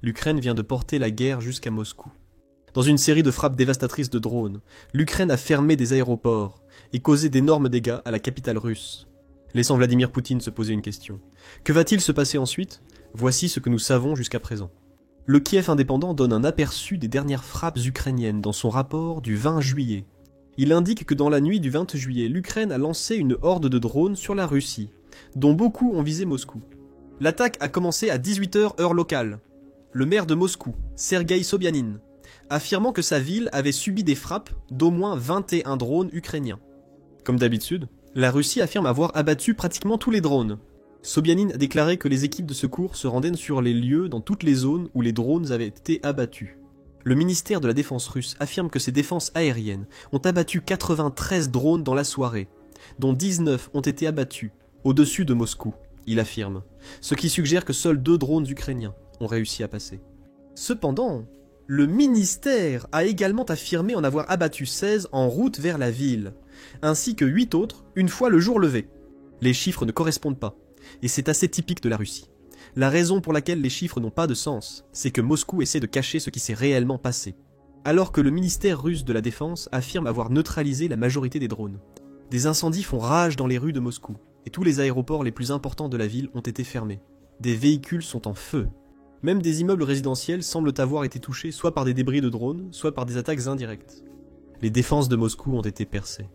L'Ukraine vient de porter la guerre jusqu'à Moscou. Dans une série de frappes dévastatrices de drones, l'Ukraine a fermé des aéroports et causé d'énormes dégâts à la capitale russe, laissant Vladimir Poutine se poser une question. Que va-t-il se passer ensuite? Voici ce que nous savons jusqu'à présent. Le Kiev indépendant donne un aperçu des dernières frappes ukrainiennes dans son rapport du 20 juillet. Il indique que dans la nuit du 20 juillet, l'Ukraine a lancé une horde de drones sur la Russie, dont beaucoup ont visé Moscou. L'attaque a commencé à 18h heure locale. Le maire de Moscou, Sergueï Sobyanin, affirmant que sa ville avait subi des frappes d'au moins 21 drones ukrainiens. Comme d'habitude, la Russie affirme avoir abattu pratiquement tous les drones. Sobyanin a déclaré que les équipes de secours se rendaient sur les lieux dans toutes les zones où les drones avaient été abattus. Le ministère de la Défense russe affirme que ses défenses aériennes ont abattu 93 drones dans la soirée, dont 19 ont été abattus au-dessus de Moscou, il affirme, ce qui suggère que seuls 2 drones ukrainiens ont réussi à passer. Cependant, le ministère a également affirmé en avoir abattu 16 en route vers la ville, ainsi que 8 autres une fois le jour levé. Les chiffres ne correspondent pas, et c'est assez typique de la Russie. La raison pour laquelle les chiffres n'ont pas de sens, c'est que Moscou essaie de cacher ce qui s'est réellement passé, alors que le ministère russe de la Défense affirme avoir neutralisé la majorité des drones. Des incendies font rage dans les rues de Moscou, et tous les aéroports les plus importants de la ville ont été fermés. Des véhicules sont en feu. Même des immeubles résidentiels semblent avoir été touchés soit par des débris de drones, soit par des attaques indirectes. Les défenses de Moscou ont été percées.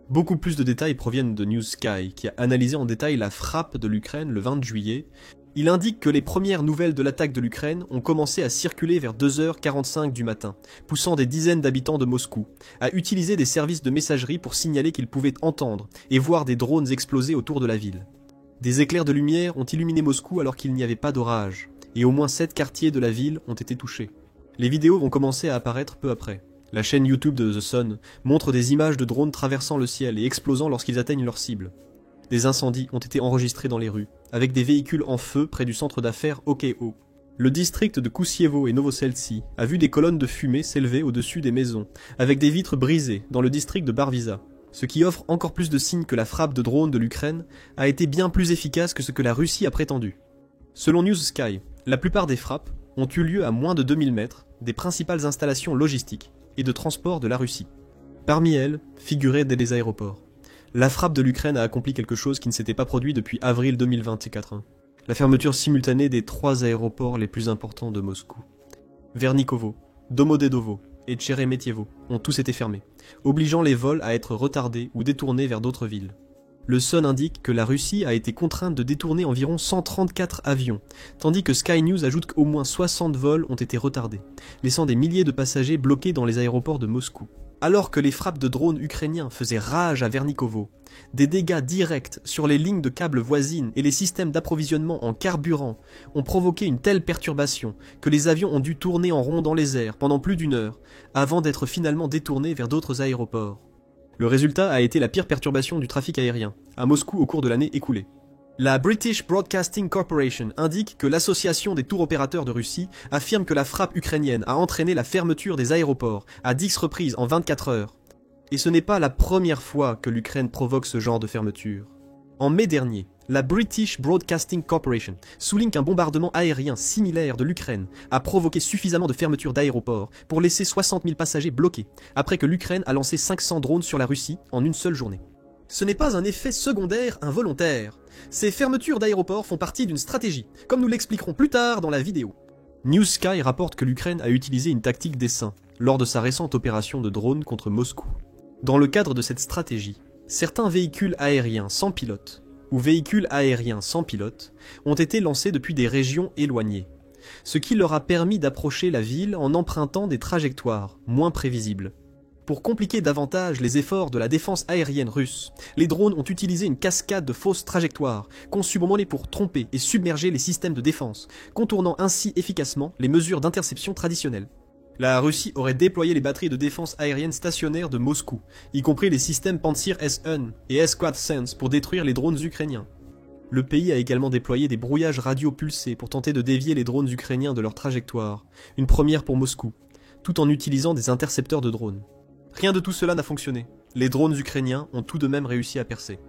Beaucoup plus de détails proviennent de News Sky, qui a analysé en détail la frappe de l'Ukraine le 20 juillet. Il indique que les premières nouvelles de l'attaque de l'Ukraine ont commencé à circuler vers 2h45 du matin, poussant des dizaines d'habitants de Moscou à utiliser des services de messagerie pour signaler qu'ils pouvaient entendre et voir des drones exploser autour de la ville. Des éclairs de lumière ont illuminé Moscou alors qu'il n'y avait pas d'orage, et au moins 7 quartiers de la ville ont été touchés. Les vidéos vont commencer à apparaître peu après. La chaîne YouTube de The Sun montre des images de drones traversant le ciel et explosant lorsqu'ils atteignent leur cible. Des incendies ont été enregistrés dans les rues, avec des véhicules en feu près du centre d'affaires OKO. Le district de Kousievo et Novoseltsi a vu des colonnes de fumée s'élever au-dessus des maisons, avec des vitres brisées dans le district de Barviza, ce qui offre encore plus de signes que la frappe de drones de l'Ukraine a été bien plus efficace que ce que la Russie a prétendu. Selon News Sky, la plupart des frappes ont eu lieu à moins de 2000 mètres des principales installations logistiques et de transport de la Russie. Parmi elles, figuraient des aéroports. La frappe de l'Ukraine a accompli quelque chose qui ne s'était pas produit depuis avril 2024. La fermeture simultanée des 3 aéroports les plus importants de Moscou. Vernikovo, Domodedovo et Tcheremetyevo ont tous été fermés, obligeant les vols à être retardés ou détournés vers d'autres villes. Le Sun indique que la Russie a été contrainte de détourner environ 134 avions, tandis que Sky News ajoute qu'au moins 60 vols ont été retardés, laissant des milliers de passagers bloqués dans les aéroports de Moscou. Alors que les frappes de drones ukrainiens faisaient rage à Vernikovo, des dégâts directs sur les lignes de câbles voisines et les systèmes d'approvisionnement en carburant ont provoqué une telle perturbation que les avions ont dû tourner en rond dans les airs pendant plus d'1 heure, avant d'être finalement détournés vers d'autres aéroports. Le résultat a été la pire perturbation du trafic aérien, à Moscou au cours de l'année écoulée. La British Broadcasting Corporation indique que l'association des tours opérateurs de Russie affirme que la frappe ukrainienne a entraîné la fermeture des aéroports à 10 reprises en 24 heures. Et ce n'est pas la première fois que l'Ukraine provoque ce genre de fermeture. En mai dernier, la British Broadcasting Corporation souligne qu'un bombardement aérien similaire de l'Ukraine a provoqué suffisamment de fermetures d'aéroports pour laisser 60 000 passagers bloqués, après que l'Ukraine a lancé 500 drones sur la Russie en une seule journée. Ce n'est pas un effet secondaire involontaire. Ces fermetures d'aéroports font partie d'une stratégie, comme nous l'expliquerons plus tard dans la vidéo. News Sky rapporte que l'Ukraine a utilisé une tactique d'essaim lors de sa récente opération de drones contre Moscou. Dans le cadre de cette stratégie, certains véhicules aériens sans pilote ou véhicules aériens sans pilote ont été lancés depuis des régions éloignées, ce qui leur a permis d'approcher la ville en empruntant des trajectoires moins prévisibles. Pour compliquer davantage les efforts de la défense aérienne russe, les drones ont utilisé une cascade de fausses trajectoires, conçues pour tromper et submerger les systèmes de défense, contournant ainsi efficacement les mesures d'interception traditionnelles. La Russie aurait déployé les batteries de défense aérienne stationnaires de Moscou, y compris les systèmes Pantsir S-1 et S-Quad Sense pour détruire les drones ukrainiens. Le pays a également déployé des brouillages radio pulsés pour tenter de dévier les drones ukrainiens de leur trajectoire, une première pour Moscou, tout en utilisant des intercepteurs de drones. Rien de tout cela n'a fonctionné. Les drones ukrainiens ont tout de même réussi à percer.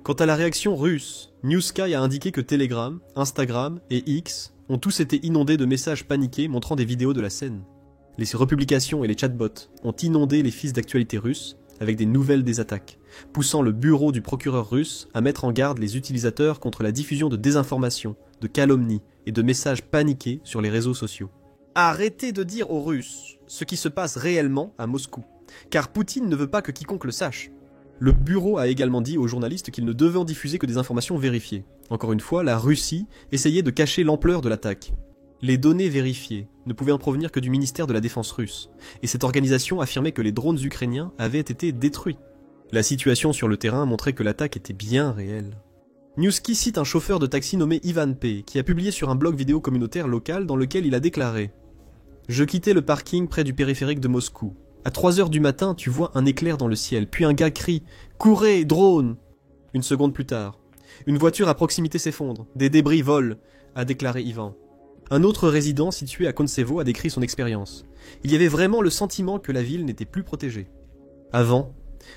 Quant à la réaction russe, News Sky a indiqué que Telegram, Instagram et X ont tous été inondés de messages paniqués montrant des vidéos de la scène. Les republications et les chatbots ont inondé les fils d'actualité russes avec des nouvelles des attaques, poussant le bureau du procureur russe à mettre en garde les utilisateurs contre la diffusion de désinformation, de calomnies et de messages paniqués sur les réseaux sociaux. Arrêtez de dire aux Russes ce qui se passe réellement à Moscou, car Poutine ne veut pas que quiconque le sache. Le bureau a également dit aux journalistes qu'ils ne devaient en diffuser que des informations vérifiées. Encore une fois, la Russie essayait de cacher l'ampleur de l'attaque. Les données vérifiées ne pouvaient en provenir que du ministère de la Défense russe, et cette organisation affirmait que les drones ukrainiens avaient été détruits. La situation sur le terrain montrait que l'attaque était bien réelle. Newsky cite un chauffeur de taxi nommé Ivan P., qui a publié sur un blog vidéo communautaire local dans lequel il a déclaré « Je quittais le parking près du périphérique de Moscou. À 3 heures du matin, tu vois un éclair dans le ciel, puis un gars crie « Courez, drone !» Une seconde plus tard, une voiture à proximité s'effondre, des débris volent, a déclaré Ivan. Un autre résident situé à Kontsevo a décrit son expérience. Il y avait vraiment le sentiment que la ville n'était plus protégée. Avant,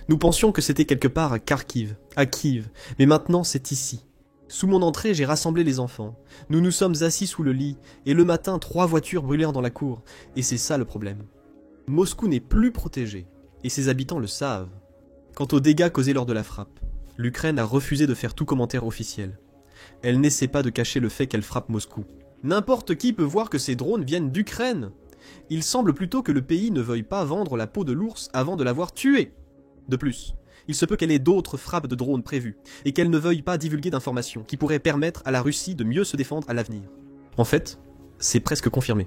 nous pensions que c'était quelque part à Kharkiv, à Kiev, mais maintenant c'est ici. Sous mon entrée, j'ai rassemblé les enfants. Nous nous sommes assis sous le lit, et le matin, 3 voitures brûlèrent dans la cour. Et c'est ça le problème. Moscou n'est plus protégé, et ses habitants le savent. Quant aux dégâts causés lors de la frappe, l'Ukraine a refusé de faire tout commentaire officiel. Elle n'essaie pas de cacher le fait qu'elle frappe Moscou. N'importe qui peut voir que ces drones viennent d'Ukraine. Il semble plutôt que le pays ne veuille pas vendre la peau de l'ours avant de l'avoir tué. De plus, il se peut qu'elle ait d'autres frappes de drones prévues, et qu'elle ne veuille pas divulguer d'informations qui pourraient permettre à la Russie de mieux se défendre à l'avenir. En fait, c'est presque confirmé.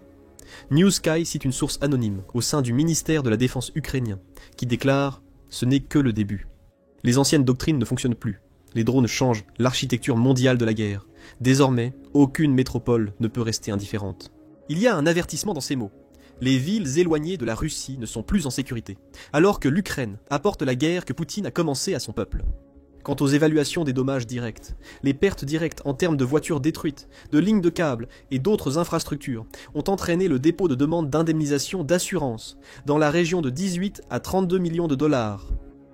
Newsky cite une source anonyme au sein du ministère de la Défense ukrainien, qui déclare « Ce n'est que le début. Les anciennes doctrines ne fonctionnent plus. Les drones changent l'architecture mondiale de la guerre. Désormais, aucune métropole ne peut rester indifférente. » Il y a un avertissement dans ces mots. Les villes éloignées de la Russie ne sont plus en sécurité, alors que l'Ukraine apporte la guerre que Poutine a commencée à son peuple. Quant aux évaluations des dommages directs, les pertes directes en termes de voitures détruites, de lignes de câbles et d'autres infrastructures ont entraîné le dépôt de demandes d'indemnisation d'assurance dans la région de 18 à 32 millions de dollars.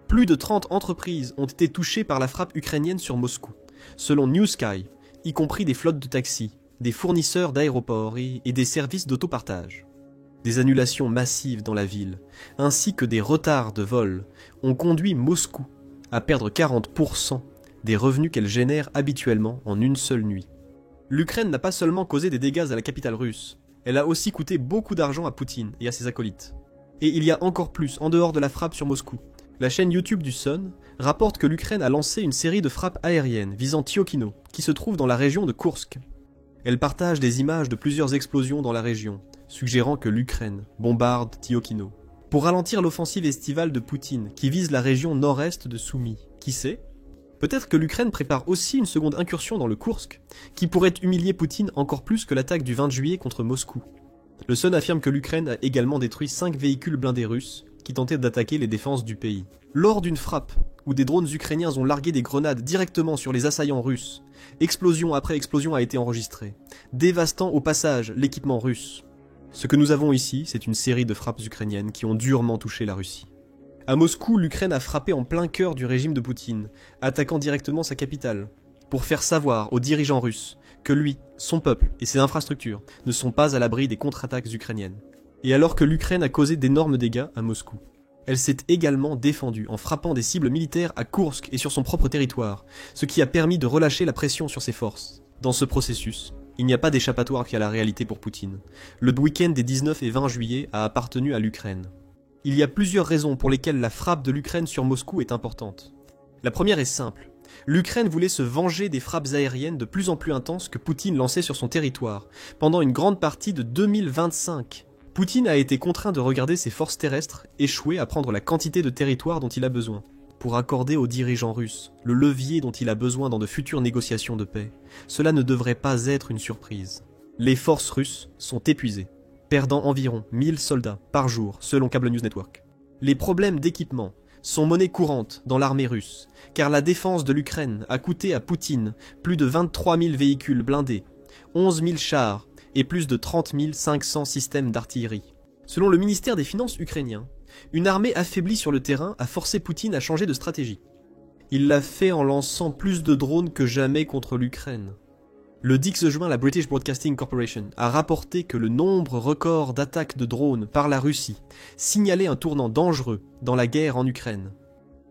Plus de 30 entreprises ont été touchées par la frappe ukrainienne sur Moscou, selon Newsky, y compris des flottes de taxis, des fournisseurs d'aéroports et des services d'autopartage. Des annulations massives dans la ville, ainsi que des retards de vol, ont conduit Moscou à perdre 40% des revenus qu'elle génère habituellement en une seule nuit. L'Ukraine n'a pas seulement causé des dégâts à la capitale russe, elle a aussi coûté beaucoup d'argent à Poutine et à ses acolytes. Et il y a encore plus en dehors de la frappe sur Moscou. La chaîne YouTube du Sun rapporte que l'Ukraine a lancé une série de frappes aériennes visant Tiokino, qui se trouve dans la région de Koursk. Elle partage des images de plusieurs explosions dans la région, suggérant que l'Ukraine bombarde Tiokino. Pour ralentir l'offensive estivale de Poutine, qui vise la région nord-est de Soumy, qui sait? Peut-être que l'Ukraine prépare aussi une seconde incursion dans le Koursk, qui pourrait humilier Poutine encore plus que l'attaque du 20 juillet contre Moscou. Le Sun affirme que l'Ukraine a également détruit 5 véhicules blindés russes, qui tentaient d'attaquer les défenses du pays. Lors d'une frappe, où des drones ukrainiens ont largué des grenades directement sur les assaillants russes, explosion après explosion a été enregistrée, dévastant au passage l'équipement russe. Ce que nous avons ici, c'est une série de frappes ukrainiennes qui ont durement touché la Russie. À Moscou, l'Ukraine a frappé en plein cœur du régime de Poutine, attaquant directement sa capitale, pour faire savoir aux dirigeants russes que lui, son peuple et ses infrastructures ne sont pas à l'abri des contre-attaques ukrainiennes. Et alors que l'Ukraine a causé d'énormes dégâts à Moscou, elle s'est également défendue en frappant des cibles militaires à Koursk et sur son propre territoire, ce qui a permis de relâcher la pression sur ses forces. Dans ce processus, il n'y a pas d'échappatoire à la réalité pour Poutine. Le week-end des 19 et 20 juillet a appartenu à l'Ukraine. Il y a plusieurs raisons pour lesquelles la frappe de l'Ukraine sur Moscou est importante. La première est simple. L'Ukraine voulait se venger des frappes aériennes de plus en plus intenses que Poutine lançait sur son territoire, pendant une grande partie de 2025. Poutine a été contraint de regarder ses forces terrestres échouer à prendre la quantité de territoire dont il a besoin, pour accorder aux dirigeants russes le levier dont il a besoin dans de futures négociations de paix. Cela ne devrait pas être une surprise. Les forces russes sont épuisées, perdant environ 1000 soldats par jour selon Cable News Network. Les problèmes d'équipement sont monnaie courante dans l'armée russe, car la défense de l'Ukraine a coûté à Poutine plus de 23 000 véhicules blindés, 11 000 chars et plus de 30 500 systèmes d'artillerie. Selon le ministère des Finances ukrainien, une armée affaiblie sur le terrain a forcé Poutine à changer de stratégie. Il l'a fait en lançant plus de drones que jamais contre l'Ukraine. Le 10 juin, la British Broadcasting Corporation a rapporté que le nombre record d'attaques de drones par la Russie signalait un tournant dangereux dans la guerre en Ukraine.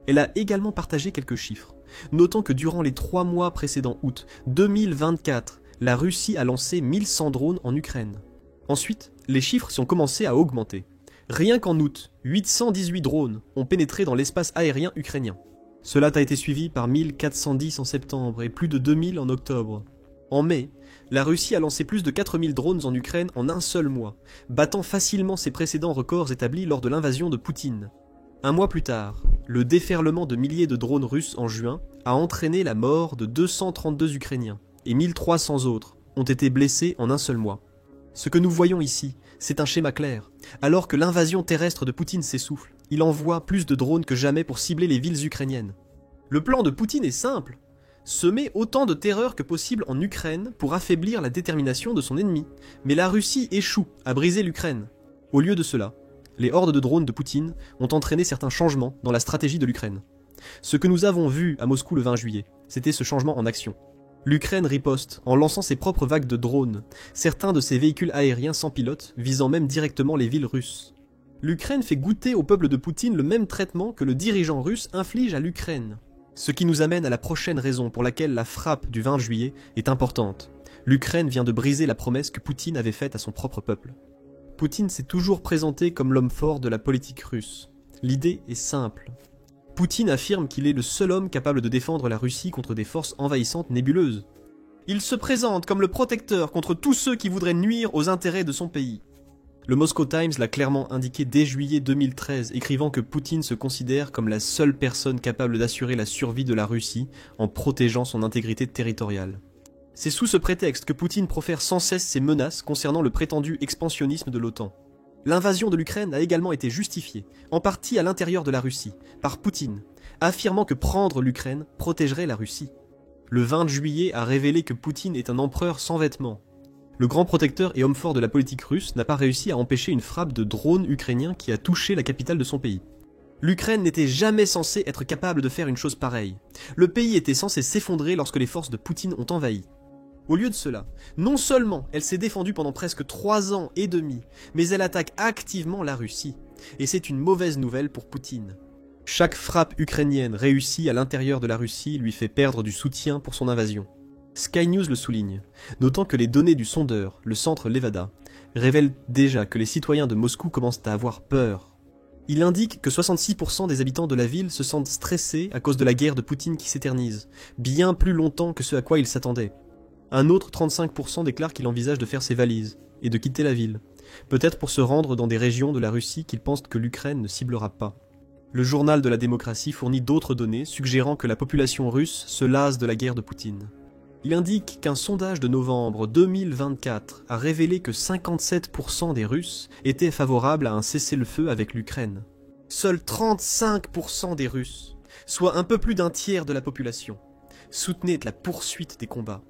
Elle a également partagé quelques chiffres, notant que durant les 3 mois précédant août 2024, la Russie a lancé 1100 drones en Ukraine. Ensuite, les chiffres ont commencé à augmenter. Rien qu'en août, 818 drones ont pénétré dans l'espace aérien ukrainien. Cela a été suivi par 1410 en septembre et plus de 2000 en octobre. En mai, la Russie a lancé plus de 4000 drones en Ukraine en un seul mois, battant facilement ses précédents records établis lors de l'invasion de Poutine. Un mois plus tard, le déferlement de milliers de drones russes en juin a entraîné la mort de 232 Ukrainiens et 1300 autres ont été blessés en un seul mois. Ce que nous voyons ici, c'est un schéma clair. Alors que l'invasion terrestre de Poutine s'essouffle, il envoie plus de drones que jamais pour cibler les villes ukrainiennes. Le plan de Poutine est simple. Semer autant de terreur que possible en Ukraine pour affaiblir la détermination de son ennemi. Mais la Russie échoue à briser l'Ukraine. Au lieu de cela, les hordes de drones de Poutine ont entraîné certains changements dans la stratégie de l'Ukraine. Ce que nous avons vu à Moscou le 20 juillet, c'était ce changement en action. L'Ukraine riposte en lançant ses propres vagues de drones, certains de ses véhicules aériens sans pilote visant même directement les villes russes. L'Ukraine fait goûter au peuple de Poutine le même traitement que le dirigeant russe inflige à l'Ukraine. Ce qui nous amène à la prochaine raison pour laquelle la frappe du 20 juillet est importante. L'Ukraine vient de briser la promesse que Poutine avait faite à son propre peuple. Poutine s'est toujours présenté comme l'homme fort de la politique russe. L'idée est simple. Poutine affirme qu'il est le seul homme capable de défendre la Russie contre des forces envahissantes nébuleuses. Il se présente comme le protecteur contre tous ceux qui voudraient nuire aux intérêts de son pays. Le Moscow Times l'a clairement indiqué dès juillet 2013, écrivant que Poutine se considère comme la seule personne capable d'assurer la survie de la Russie en protégeant son intégrité territoriale. C'est sous ce prétexte que Poutine profère sans cesse ses menaces concernant le prétendu expansionnisme de l'OTAN. L'invasion de l'Ukraine a également été justifiée, en partie à l'intérieur de la Russie, par Poutine, affirmant que prendre l'Ukraine protégerait la Russie. Le 20 juillet a révélé que Poutine est un empereur sans vêtements. Le grand protecteur et homme fort de la politique russe n'a pas réussi à empêcher une frappe de drones ukrainiens qui a touché la capitale de son pays. L'Ukraine n'était jamais censée être capable de faire une chose pareille. Le pays était censé s'effondrer lorsque les forces de Poutine ont envahi. Au lieu de cela, non seulement elle s'est défendue pendant presque 3 ans et demi, mais elle attaque activement la Russie. Et c'est une mauvaise nouvelle pour Poutine. Chaque frappe ukrainienne réussie à l'intérieur de la Russie lui fait perdre du soutien pour son invasion. Sky News le souligne, notant que les données du sondeur, le centre Levada, révèlent déjà que les citoyens de Moscou commencent à avoir peur. Il indique que 66% des habitants de la ville se sentent stressés à cause de la guerre de Poutine qui s'éternise, bien plus longtemps que ce à quoi ils s'attendaient. Un autre 35% déclare qu'il envisage de faire ses valises et de quitter la ville, peut-être pour se rendre dans des régions de la Russie qu'il pense que l'Ukraine ne ciblera pas. Le journal de la démocratie fournit d'autres données suggérant que la population russe se lasse de la guerre de Poutine. Il indique qu'un sondage de novembre 2024 a révélé que 57% des Russes étaient favorables à un cessez-le-feu avec l'Ukraine. Seuls 35% des Russes, soit un peu plus d'un tiers de la population, soutenaient la poursuite des combats.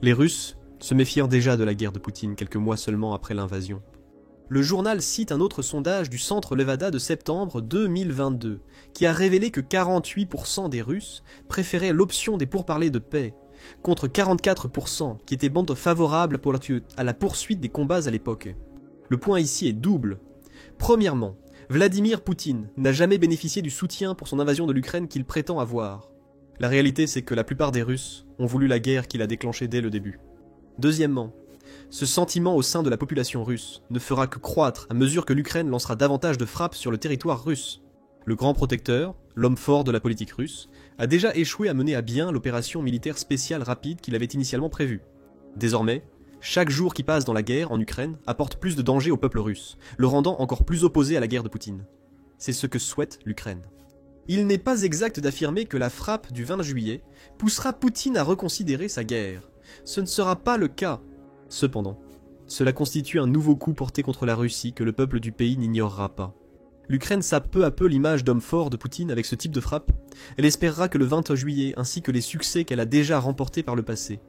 Les Russes se méfiant déjà de la guerre de Poutine quelques mois seulement après l'invasion. Le journal cite un autre sondage du centre Levada de septembre 2022, qui a révélé que 48% des Russes préféraient l'option des pourparlers de paix, contre 44% qui étaient favorables à la poursuite des combats à l'époque. Le point ici est double. Premièrement, Vladimir Poutine n'a jamais bénéficié du soutien pour son invasion de l'Ukraine qu'il prétend avoir. La réalité, c'est que la plupart des Russes ont voulu la guerre qu'il a déclenchée dès le début. Deuxièmement, ce sentiment au sein de la population russe ne fera que croître à mesure que l'Ukraine lancera davantage de frappes sur le territoire russe. Le grand protecteur, l'homme fort de la politique russe, a déjà échoué à mener à bien l'opération militaire spéciale rapide qu'il avait initialement prévue. Désormais, chaque jour qui passe dans la guerre en Ukraine apporte plus de danger au peuple russe, le rendant encore plus opposé à la guerre de Poutine. C'est ce que souhaite l'Ukraine. Il n'est pas exact d'affirmer que la frappe du 20 juillet poussera Poutine à reconsidérer sa guerre. Ce ne sera pas le cas. Cependant, cela constitue un nouveau coup porté contre la Russie que le peuple du pays n'ignorera pas. L'Ukraine sape peu à peu l'image d'homme fort de Poutine avec ce type de frappe. Elle espérera que le 20 juillet, ainsi que les succès qu'elle a déjà remportés par le passé,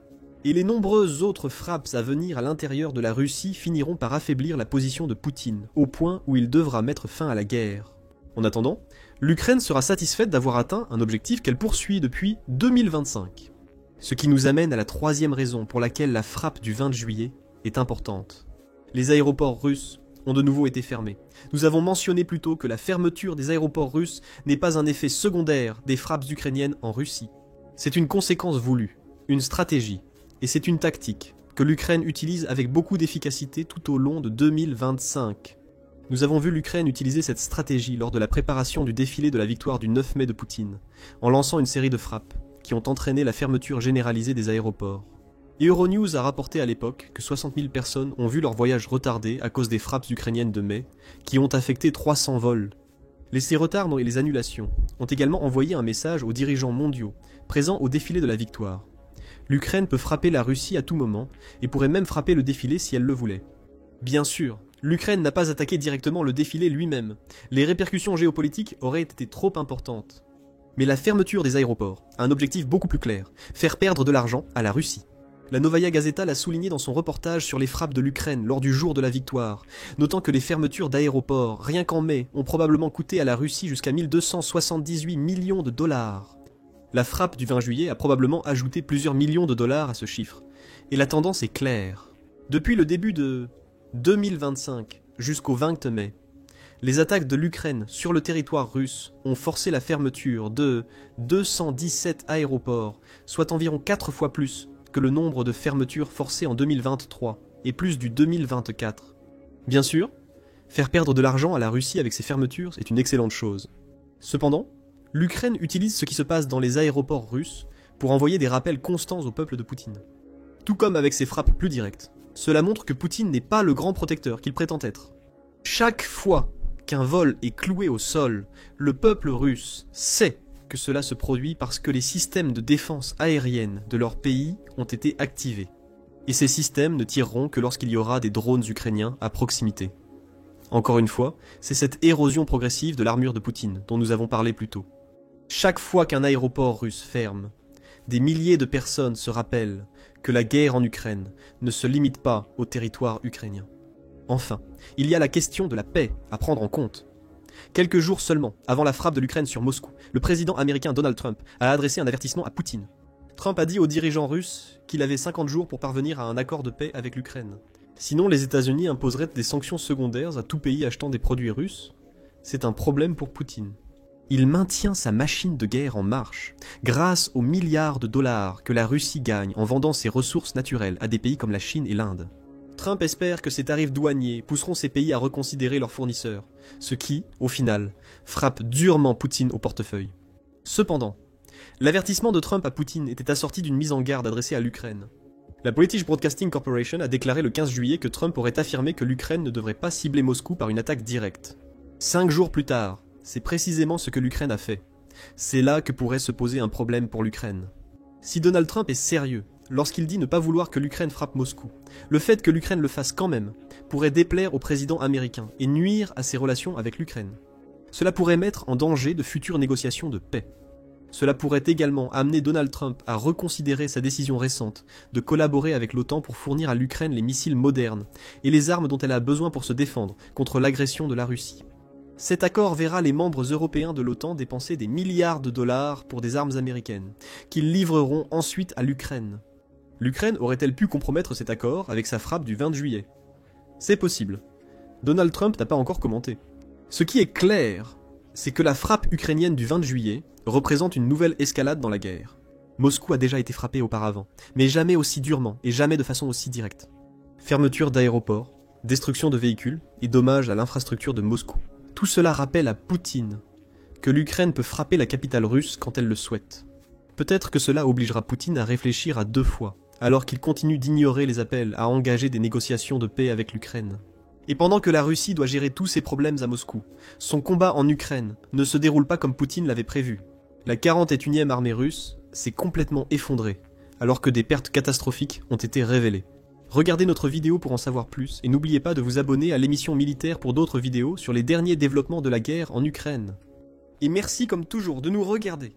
et les nombreuses autres frappes à venir à l'intérieur de la Russie finiront par affaiblir la position de Poutine, au point où il devra mettre fin à la guerre. En attendant, l'Ukraine sera satisfaite d'avoir atteint un objectif qu'elle poursuit depuis 2025. Ce qui nous amène à la troisième raison pour laquelle la frappe du 20 juillet est importante. Les aéroports russes ont de nouveau été fermés. Nous avons mentionné plus tôt que la fermeture des aéroports russes n'est pas un effet secondaire des frappes ukrainiennes en Russie. C'est une conséquence voulue, une stratégie, et c'est une tactique que l'Ukraine utilise avec beaucoup d'efficacité tout au long de 2025. Nous avons vu l'Ukraine utiliser cette stratégie lors de la préparation du défilé de la victoire du 9 mai de Poutine, en lançant une série de frappes qui ont entraîné la fermeture généralisée des aéroports. Et Euronews a rapporté à l'époque que 60 000 personnes ont vu leur voyage retardé à cause des frappes ukrainiennes de mai, qui ont affecté 300 vols. Ces retards et les annulations ont également envoyé un message aux dirigeants mondiaux, présents au défilé de la victoire. L'Ukraine peut frapper la Russie à tout moment, et pourrait même frapper le défilé si elle le voulait. Bien sûr, l'Ukraine n'a pas attaqué directement le défilé lui-même. Les répercussions géopolitiques auraient été trop importantes. Mais la fermeture des aéroports a un objectif beaucoup plus clair, faire perdre de l'argent à la Russie. La Novaya Gazeta l'a souligné dans son reportage sur les frappes de l'Ukraine lors du jour de la victoire, notant que les fermetures d'aéroports, rien qu'en mai, ont probablement coûté à la Russie jusqu'à 1278 millions de dollars. La frappe du 20 juillet a probablement ajouté plusieurs millions de dollars à ce chiffre. Et la tendance est claire. Depuis le début de 2025 jusqu'au 20 mai, les attaques de l'Ukraine sur le territoire russe ont forcé la fermeture de 217 aéroports, soit environ 4 fois plus que le nombre de fermetures forcées en 2023 et plus du 2024. Bien sûr, faire perdre de l'argent à la Russie avec ces fermetures est une excellente chose. Cependant, l'Ukraine utilise ce qui se passe dans les aéroports russes pour envoyer des rappels constants au peuple de Poutine. Tout comme avec ses frappes plus directes. Cela montre que Poutine n'est pas le grand protecteur qu'il prétend être. Chaque fois qu'un vol est cloué au sol, le peuple russe sait que cela se produit parce que les systèmes de défense aérienne de leur pays ont été activés. Et ces systèmes ne tireront que lorsqu'il y aura des drones ukrainiens à proximité. Encore une fois, c'est cette érosion progressive de l'armure de Poutine dont nous avons parlé plus tôt. Chaque fois qu'un aéroport russe ferme, des milliers de personnes se rappellent que la guerre en Ukraine ne se limite pas au territoire ukrainien. Enfin, il y a la question de la paix à prendre en compte. Quelques jours seulement avant la frappe de l'Ukraine sur Moscou, le président américain Donald Trump a adressé un avertissement à Poutine. Trump a dit aux dirigeants russes qu'il avait 50 jours pour parvenir à un accord de paix avec l'Ukraine. Sinon, les États-Unis imposeraient des sanctions secondaires à tout pays achetant des produits russes. C'est un problème pour Poutine. Il maintient sa machine de guerre en marche, grâce aux milliards de dollars que la Russie gagne en vendant ses ressources naturelles à des pays comme la Chine et l'Inde. Trump espère que ces tarifs douaniers pousseront ces pays à reconsidérer leurs fournisseurs, ce qui, au final, frappe durement Poutine au portefeuille. Cependant, l'avertissement de Trump à Poutine était assorti d'une mise en garde adressée à l'Ukraine. La British Broadcasting Corporation a déclaré le 15 juillet que Trump aurait affirmé que l'Ukraine ne devrait pas cibler Moscou par une attaque directe. 5 jours plus tard, c'est précisément ce que l'Ukraine a fait. C'est là que pourrait se poser un problème pour l'Ukraine. Si Donald Trump est sérieux lorsqu'il dit ne pas vouloir que l'Ukraine frappe Moscou, le fait que l'Ukraine le fasse quand même pourrait déplaire au président américain et nuire à ses relations avec l'Ukraine. Cela pourrait mettre en danger de futures négociations de paix. Cela pourrait également amener Donald Trump à reconsidérer sa décision récente de collaborer avec l'OTAN pour fournir à l'Ukraine les missiles modernes et les armes dont elle a besoin pour se défendre contre l'agression de la Russie. Cet accord verra les membres européens de l'OTAN dépenser des milliards de dollars pour des armes américaines, qu'ils livreront ensuite à l'Ukraine. L'Ukraine aurait-elle pu compromettre cet accord avec sa frappe du 20 juillet ? C'est possible. Donald Trump n'a pas encore commenté. Ce qui est clair, c'est que la frappe ukrainienne du 20 juillet représente une nouvelle escalade dans la guerre. Moscou a déjà été frappé auparavant, mais jamais aussi durement et jamais de façon aussi directe. Fermeture d'aéroports, destruction de véhicules et dommages à l'infrastructure de Moscou. Tout cela rappelle à Poutine que l'Ukraine peut frapper la capitale russe quand elle le souhaite. Peut-être que cela obligera Poutine à réfléchir à 2 fois, alors qu'il continue d'ignorer les appels à engager des négociations de paix avec l'Ukraine. Et pendant que la Russie doit gérer tous ses problèmes à Moscou, son combat en Ukraine ne se déroule pas comme Poutine l'avait prévu. La 41e armée russe s'est complètement effondrée, alors que des pertes catastrophiques ont été révélées. Regardez notre vidéo pour en savoir plus, et n'oubliez pas de vous abonner à l'émission Militaire pour d'autres vidéos sur les derniers développements de la guerre en Ukraine. Et merci comme toujours de nous regarder.